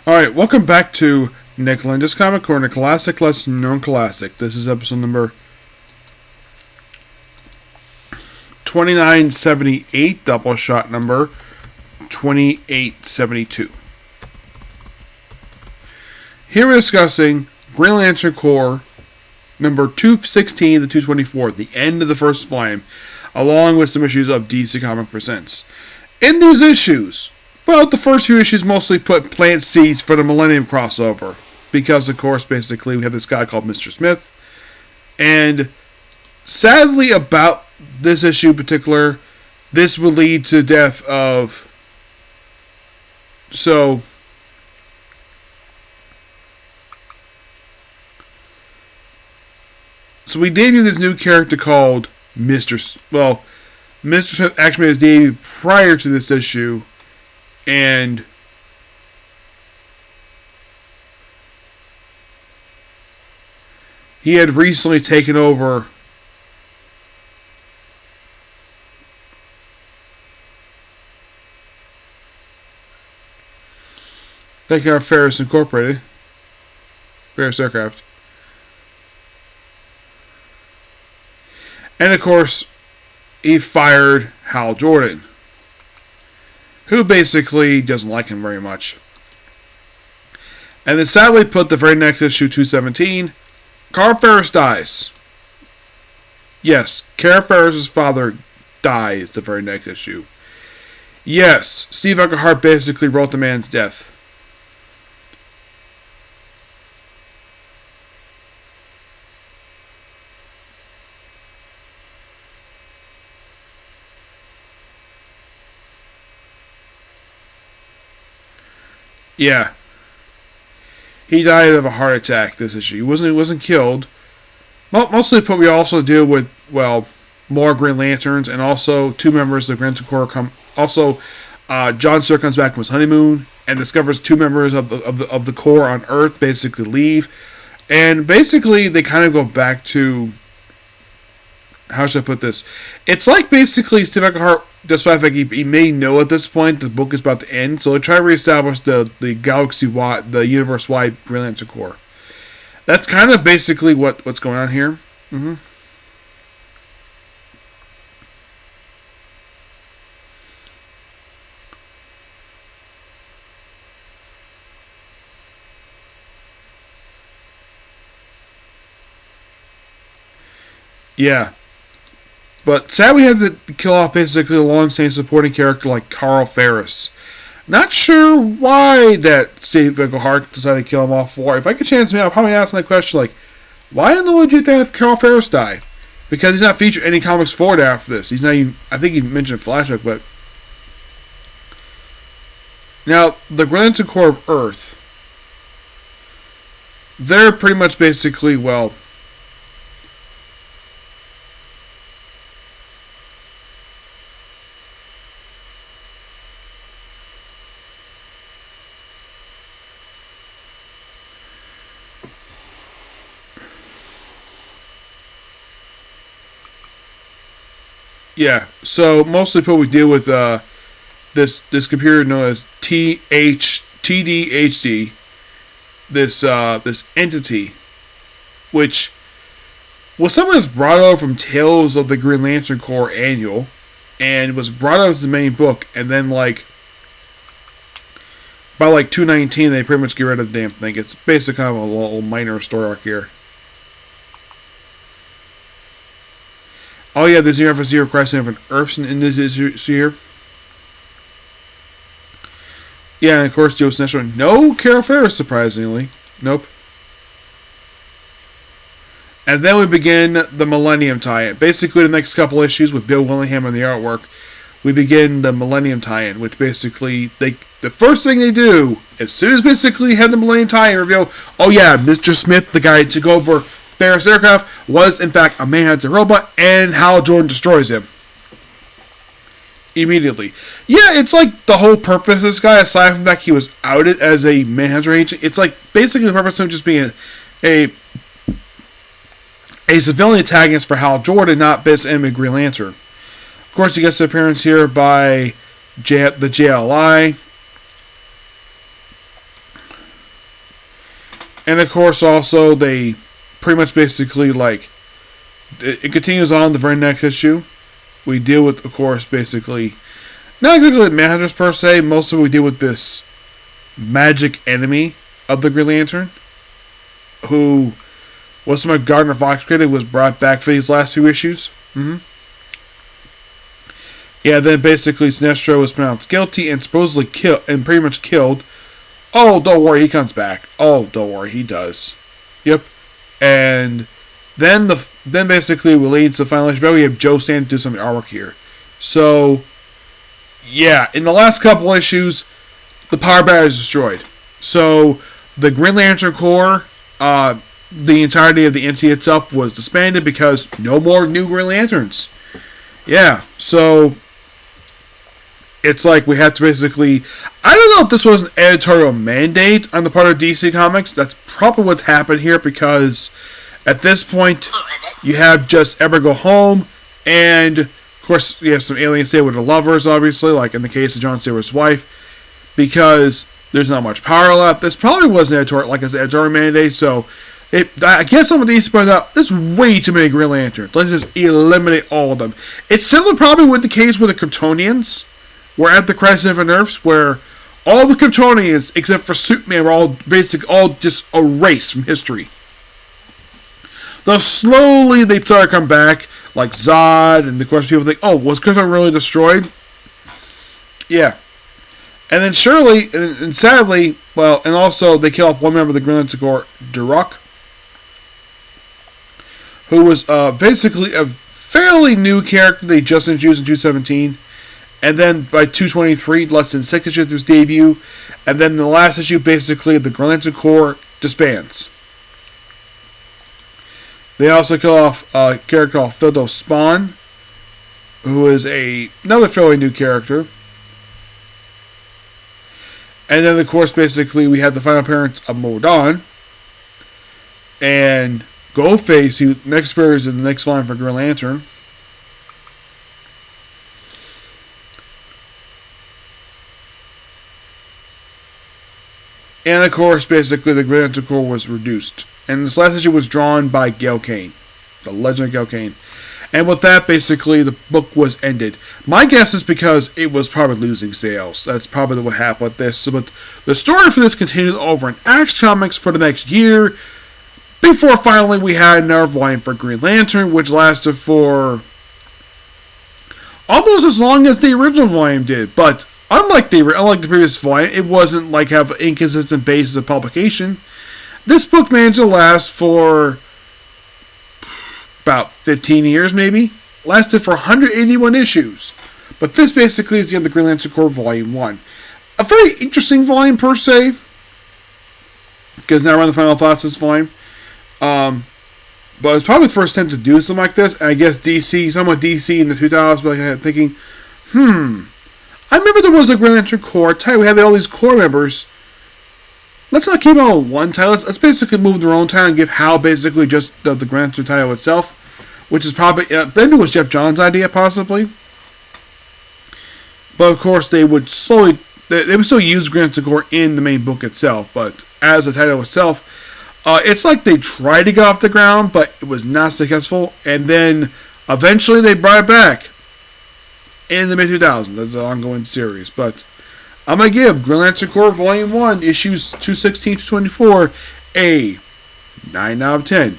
Alright, welcome back to Nick Lenz's Comic Corner, Classic Lesson Known Classic. This is episode number 2978, Doubleshot number 2872. Here we're discussing Green Lantern Corps number 216 to 224, the end of the first volume, along with some issues of DC Comic Presents. In these issues, well, the first few issues mostly plant seeds for the Millennium crossover. Because, of course, basically, we have this guy called Mr. Smith. And, sadly, about this issue in particular, this will lead to the death of... So we debuted this new character called Mr. Mr. Smith actually made his debut prior to this issue. And he had recently taken over Ferris Incorporated. Ferris Aircraft. And of course, he fired Hal Jordan, who basically doesn't like him very much. And then sadly put the very next issue, 217, Carl Ferris dies. Yes, Carl Ferris' father dies the very next issue. Yes, Steve Englehart basically wrote the man's death. Yeah. He died of a heart attack this issue. He wasn't killed. Mostly but we also deal with, well, more Green Lanterns and also two members of the Green Lantern Corps come. Also, John Stewart comes back from his honeymoon and discovers two members of the Corps on Earth basically leave. And basically they kind of go back to, how should I put this? It's like basically Steve Englehart, despite the fact he may know at this point the book is about to end, so they try to reestablish the galaxy-wide, the universe-wide Green Lantern Corps. That's kind of basically what's going on here. Mm-hmm. Yeah. But sadly, we had to kill off basically a long-standing supporting character like Carl Ferris. Not sure why that Steve Englehart decided to kill him off for. If I get a chance, I'll probably ask that question like, why in the world did you have Carl Ferris die? Because he's not featured in any comics forward after this. He's not even, I think he mentioned Flashback, but... Now, the Green Lantern Corps of Earth, they're pretty much basically, well... Yeah, so mostly what we deal with this computer known as TDHD, this entity, which was something that's brought over from Tales of the Green Lantern Corps annual, and was brought over to the main book, and then like by like 219 they pretty much get rid of the damn thing. It's basically kind of a little minor story arc here. Oh yeah, there's Zero for Zero Crisis of an Earth in this issue here. Yeah, and of course, Joe Sinestro. No Carol Ferris, surprisingly. Nope. And then we begin the Millennium tie-in. Basically, the next couple issues with Bill Willingham on the artwork, we begin the Millennium tie-in, which basically, the first thing they do, as soon as basically have the Millennium tie-in reveal, oh yeah, Mr. Smith, the guy to go over Ferris Aircraft, was in fact a Manhunter robot, and Hal Jordan destroys him immediately. Yeah, it's like the whole purpose of this guy, aside from the fact he was outed as a Manhunter agent, it's like basically the purpose of him just being a civilian antagonist for Hal Jordan, not best enemy Green Lantern. Of course, he gets an appearance here by the JLI. And of course, also, they pretty much basically, like, it continues on the very next issue. We deal with, of course, basically, not exactly managers per se, mostly we deal with this magic enemy of the Green Lantern, who was some Gardner Fox created, was brought back for these last few issues. Yeah, then basically Sinestro was pronounced guilty and supposedly pretty much killed. Oh, don't worry, he comes back. Oh, don't worry, he does. Yep. And then basically we lead to the final issue. But we have Joe Stan do some artwork here. So yeah, in the last couple issues, the power battery is destroyed. So the Green Lantern Corps, the entirety of the entity itself was disbanded because no more new Green Lanterns. Yeah, so it's like we have to basically... I don't know if this was an editorial mandate on the part of DC Comics. That's probably what's happened here, because at this point, you have just Ever Go Home, and of course, you have some aliens stay with the lovers, obviously, like in the case of John Stewart's wife, because there's not much power left. This probably was an editorial, like I said, editorial mandate, so I guess some of these pointed out, there's way too many Green Lanterns. Let's just eliminate all of them. It's similar probably with the case with the Kryptonians. We're at the crisis of Earths, where all the Kryptonians, except for Superman, were all just erased from history. Though slowly they start to come back, like Zod, and of course people think, oh, was Krypton really destroyed? Yeah. And then surely, and sadly, well, and also they kill off one member of the Green Lantern Corps, Duroc, who was basically a fairly new character they just introduced in 217. And then by 223, less than 6 issues of his debut. And then in the last issue, basically, the Green Lantern Corps disbands. They also kill off a character called Phildo Spawn, who is another fairly new character. And then, of course, basically, we have the final appearance of Modon. And Goldface, who next appears in the next volume for Green Lantern. And of course, basically, the Green Lantern Corps was reduced. And this last issue was drawn by Gail Kane, the legend of Gail Kane. And with that, basically, the book was ended. My guess is because it was probably losing sales. That's probably what happened with this. But the story for this continued over in Action Comics for the next year, before finally we had another volume for Green Lantern, which lasted for almost as long as the original volume did. But unlike the previous volume, it wasn't like have an inconsistent basis of publication. This book managed to last for about 15 years, maybe. Lasted for 181 issues. But this basically is the end of the Green Lantern Corps Volume 1. A very interesting volume, per se. Because now we're on the final thoughts of this volume. But it's probably the first time to do something like this. And I guess someone DC in the 2000s, like, thinking, I remember there was a Green Lantern Corps title. We had all these Corps members. Let's not keep it on one title. Let's basically move their own title and give Hal basically just the Green Lantern title itself. Which is probably, maybe it was Jeff Johns' idea, possibly. But of course, they would still use Green Lantern Corps in the main book itself. But as the title itself, it's like they tried to get off the ground, but it was not successful. And then eventually they brought it back in the mid-2000s. That's an ongoing series. But I'm going to give Green Lantern Corps Volume 1, issues 216 to 24, a 9 out of 10.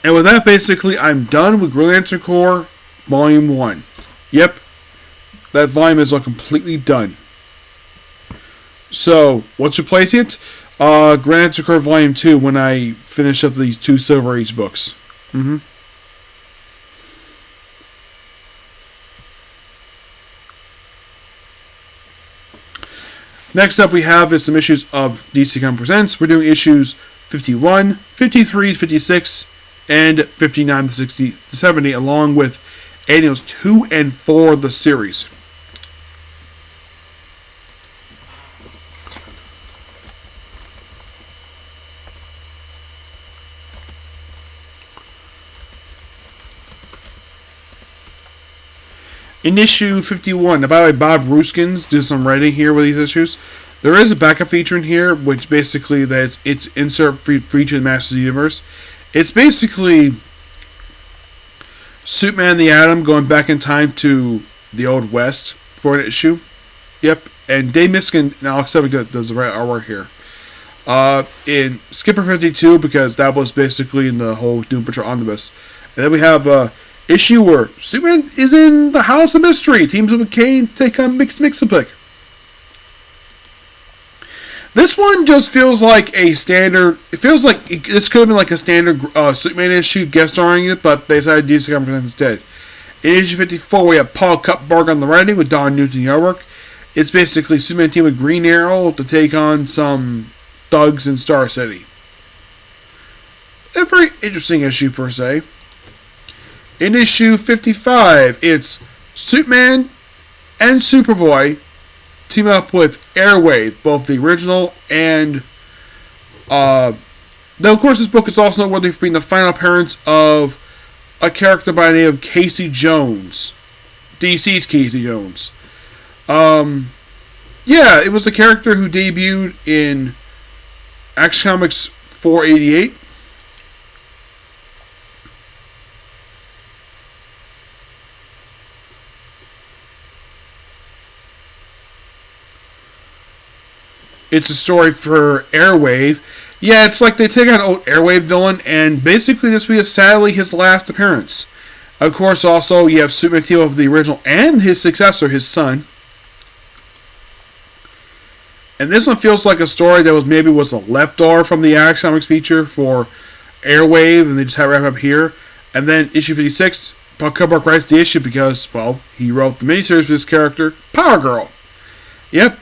And with that, basically, I'm done with Green Lantern Corps Volume 1. Yep. That volume is all completely done. So, what's replacing it? Green Lantern Corps Volume 2 when I finish up these 2 Silver Age books. Next up we have is some issues of DC Comics Presents. We're doing issues 51, 53, 56, and 59 to 60 to 70, along with annuals 2 and 4 of the series. In issue 51, by Bob Ruskins did some writing here with these issues. There is a backup feature in here, which basically that it's insert feature in the Masters of the Universe. It's basically Superman the Atom going back in time to the Old West for an issue. Yep, and Dave Miskin and Alex Sevick does the right artwork here. In Skipper 52, because that was basically in the whole Doom Patrol Omnibus. And then we have issue where Superman is in the House of Mystery. Teams with Kane take on Mixaplick. This one just feels like a standard. It feels like this could have been like a standard Superman issue guest starring it, but they decided to do something instead. In issue 54, we have Paul Kupperberg on the writing with Don Newton artwork. It's basically Superman team with Green Arrow to take on some thugs in Star City. A very interesting issue per se. In issue 55, it's Superman and Superboy team up with Airwave, both the original and now of course this book is also noteworthy for being the final appearance of a character by the name of Casey Jones, DC's Casey Jones. Yeah, it was a character who debuted in Action Comics 488. It's a story for Airwave. Yeah, it's like they take on an old Airwave villain, and basically this will be sadly his last appearance. Of course, also, you have Superman team of the original and his successor, his son. And this one feels like a story that was a leftover from the Action Comics feature for Airwave, and they just had it wrap up here. And then issue 56, Paul Kupperberg writes the issue because, well, he wrote the miniseries for this character, Power Girl. Yep.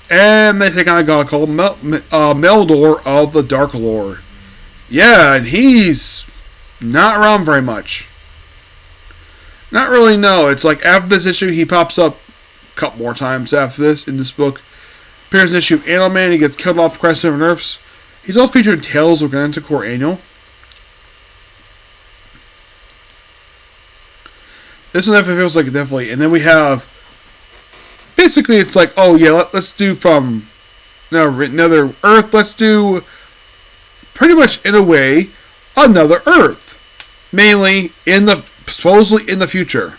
And they take on a guy called Meldor of the Dark Lord. Yeah, and he's not around very much. Not really, no. It's like after this issue, he pops up a couple more times after this in this book. Appears in issue Animal-Man, he gets killed off Crisis of Earths. He's also featured in Tales of Galactic Core Annual. This one definitely feels like it definitely. And then we have basically, it's like, oh yeah, let's do from another Earth. Let's do pretty much in a way another Earth, mainly supposedly in the future.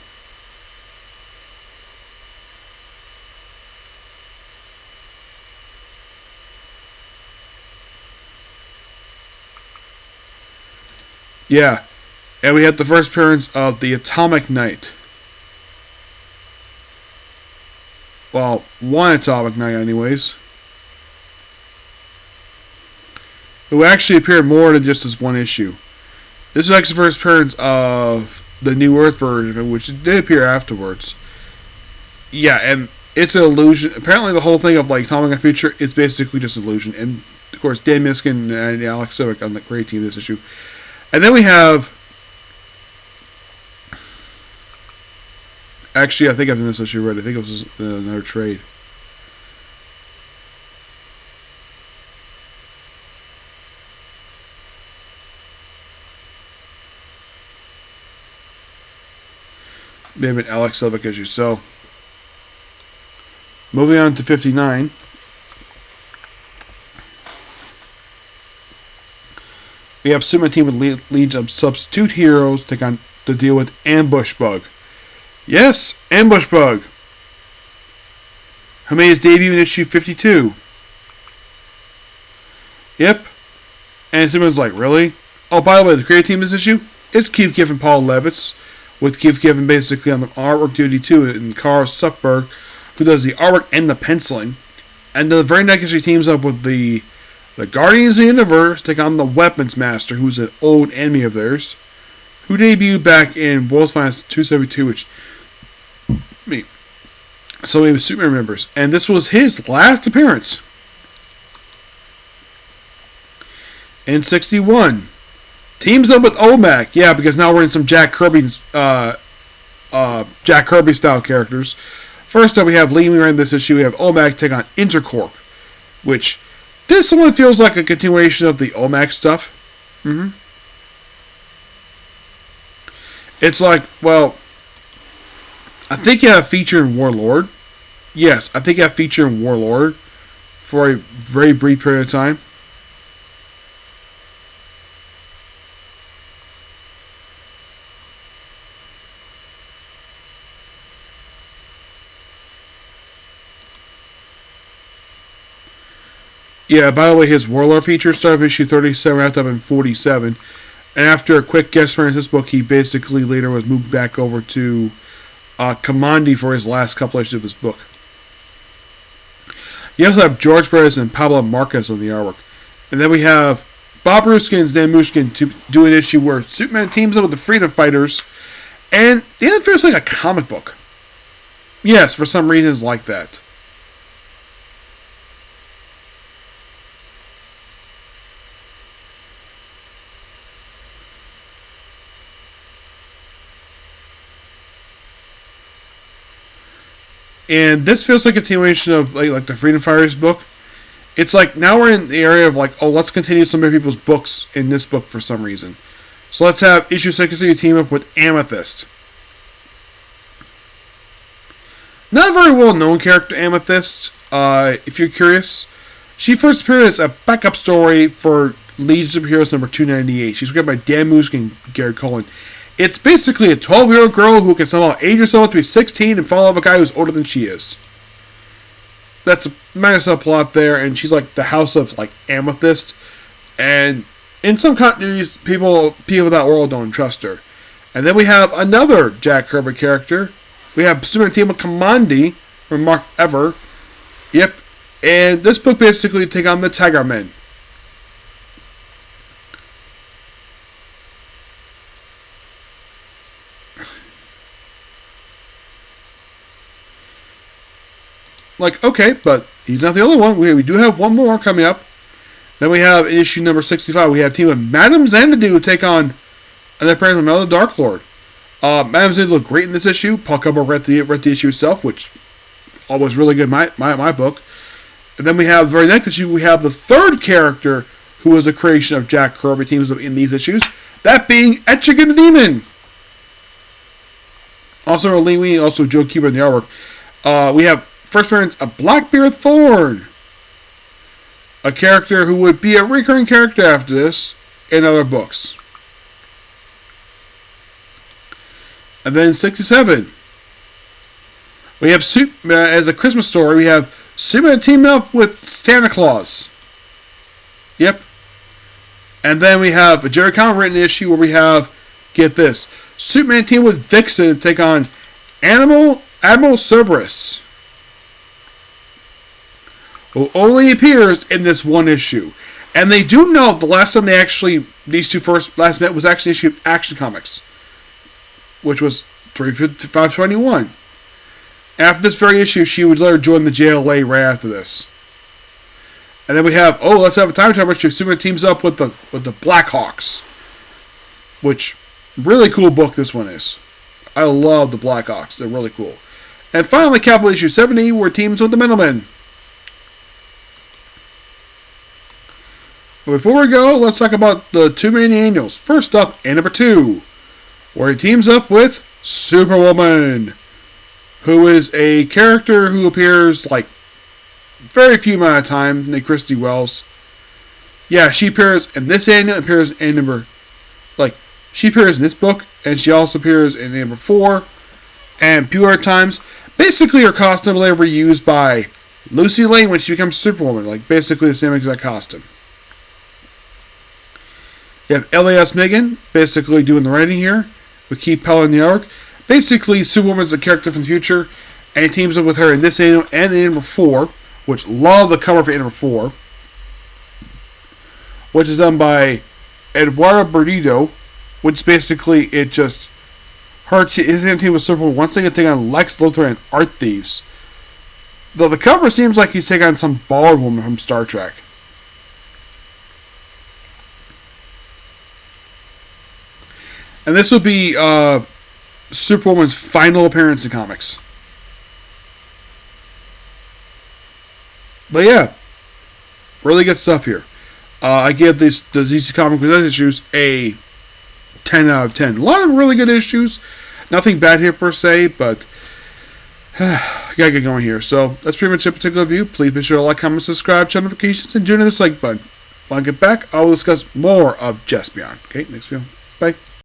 Yeah, and we had the first appearance of the Atomic Knight. Well, one Atomic Knight, anyways. Who actually appeared more than just this one issue. This is actually the first appearance of the New Earth version, which did appear afterwards. Yeah, and it's an illusion. Apparently, the whole thing of like Atomic Knight Future is basically just an illusion. And of course, Dan Miskin and Alex Sevick on the great team this issue. And then we have. Actually, I think I've done this issue right. I think it was another trade. Maybe an Alex Sevick issue. So, moving on to 59. We have Superman team with Legion of Substitute Heroes to deal with Ambush Bug. Yes, Ambush Bug, who made his debut in issue 52. Yep. And someone's like, really? Oh, by the way, the creative team of this issue is Keith Giffen and Paul Levitz, with Keith Giffen basically on the artwork duty too, and Carl Suckberg, who does the artwork and the penciling. And the very next issue teams up with the Guardians of the Universe, take on the Weapons Master, who's an old enemy of theirs, who debuted back in World's Finest 272, which so he was Superman members, and this was his last appearance. In 61, teams up with OMAC, yeah, because now we're in some Jack Kirby style characters. First up, we have leading around this issue. We have OMAC take on Intercorp, which this one feels like a continuation of the OMAC stuff. It's like, well, I think you have a feature in Warlord. Yes, I think you have a feature in Warlord for a very brief period of time. Yeah, by the way, his Warlord feature started with issue 37, wrapped up in 47. And after a quick guest appearance in this book, he basically later was moved back over to Commandi for his last couple issues of his book. You also have George Perez and Pablo Marquez on the artwork. And then we have Bob Ruskin and Dan Mushkin to do an issue where Superman teams up with the Freedom Fighters. And the end feels like a comic book. Yes, for some reasons like that. And this feels like a continuation of like the Freedom Fighters book. It's like now we're in the area of like, oh, let's continue some of people's books in this book for some reason. So let's have issue 63 team up with Amethyst. Not a very well known character, Amethyst. If you're curious, she first appeared as a backup story for Legion of Heroes number 298. She's written by Dan Mushkin and Gary Cohen. It's basically a 12-year-old girl who can somehow age herself to be 16 and fall in love with a guy who's older than she is. That's a minor subplot there, and she's like the house of like Amethyst. And in some continuities, people in that world don't trust her. And then we have another Jack Kirby character. We have Superman team with Commandi from Mark Ever. Yep. And this book basically take on the Tiger Men. Like, okay, but he's not the only one. We do have one more coming up. Then we have in issue number 65, we have a team of Madame Xanadu take on another appearance of another Dark Lord. Madame Xanadu looked great in this issue. Paul Cubber read the issue itself, which was really good in my book. And then we have, very next issue, we have the third character who was a creation of Jack Kirby teams in these issues. That being Etrigan the Demon. Also Lee Wee, also Joe Keeper in the artwork. We have first appearance of Blackbeard Thorn. A character who would be a recurring character after this in other books. And then 67. We have, as a Christmas story, we have Superman teaming up with Santa Claus. Yep. And then we have a Jerry Conway written issue where we have, get this, Superman team with Vixen to take on Admiral Cerberus, who only appears in this one issue. And they do know the last time these two last met was actually issue of Action Comics, which was 521. After this very issue, she would later join the JLA right after this. And then we have, let's have a time travel issue. Superman teams up with the Blackhawks, which really cool book this one is. I love the Blackhawks; they're really cool. And finally, Capital issue 70, where teams with the Middlemen. But before we go, let's talk about the two main annuals. First up, in number 2, where he teams up with Superwoman, who is a character who appears like very few amount of time, named Christy Wells. Yeah, she appears in this annual, appears in she appears in this book, and she also appears in number 4 and few other times. Basically, her costume is reused by Lucy Lane when she becomes Superwoman, like basically the same exact costume. You have Elias Megan, basically doing the writing here, with Keith Pell in the arc. Basically, Superwoman's a character from the future, and he teams up with her in this annual and in number 4, which love the cover for number 4, which is done by Eduardo Berdido, which basically his team with Superwoman once they get taken on Lex Luthor and Art Thieves. Though the cover seems like he's taking on some bald woman from Star Trek. And this will be Superwoman's final appearance in comics. But yeah, really good stuff here. I give the DC Comics Presents issues a 10 out of 10. A lot of really good issues. Nothing bad here per se, but I gotta get going here. So that's pretty much it. Particular view. Please be sure to like, comment, subscribe, turn notifications, and join the like button. When I get back, I will discuss more of Just Beyond. Okay, next video. Bye.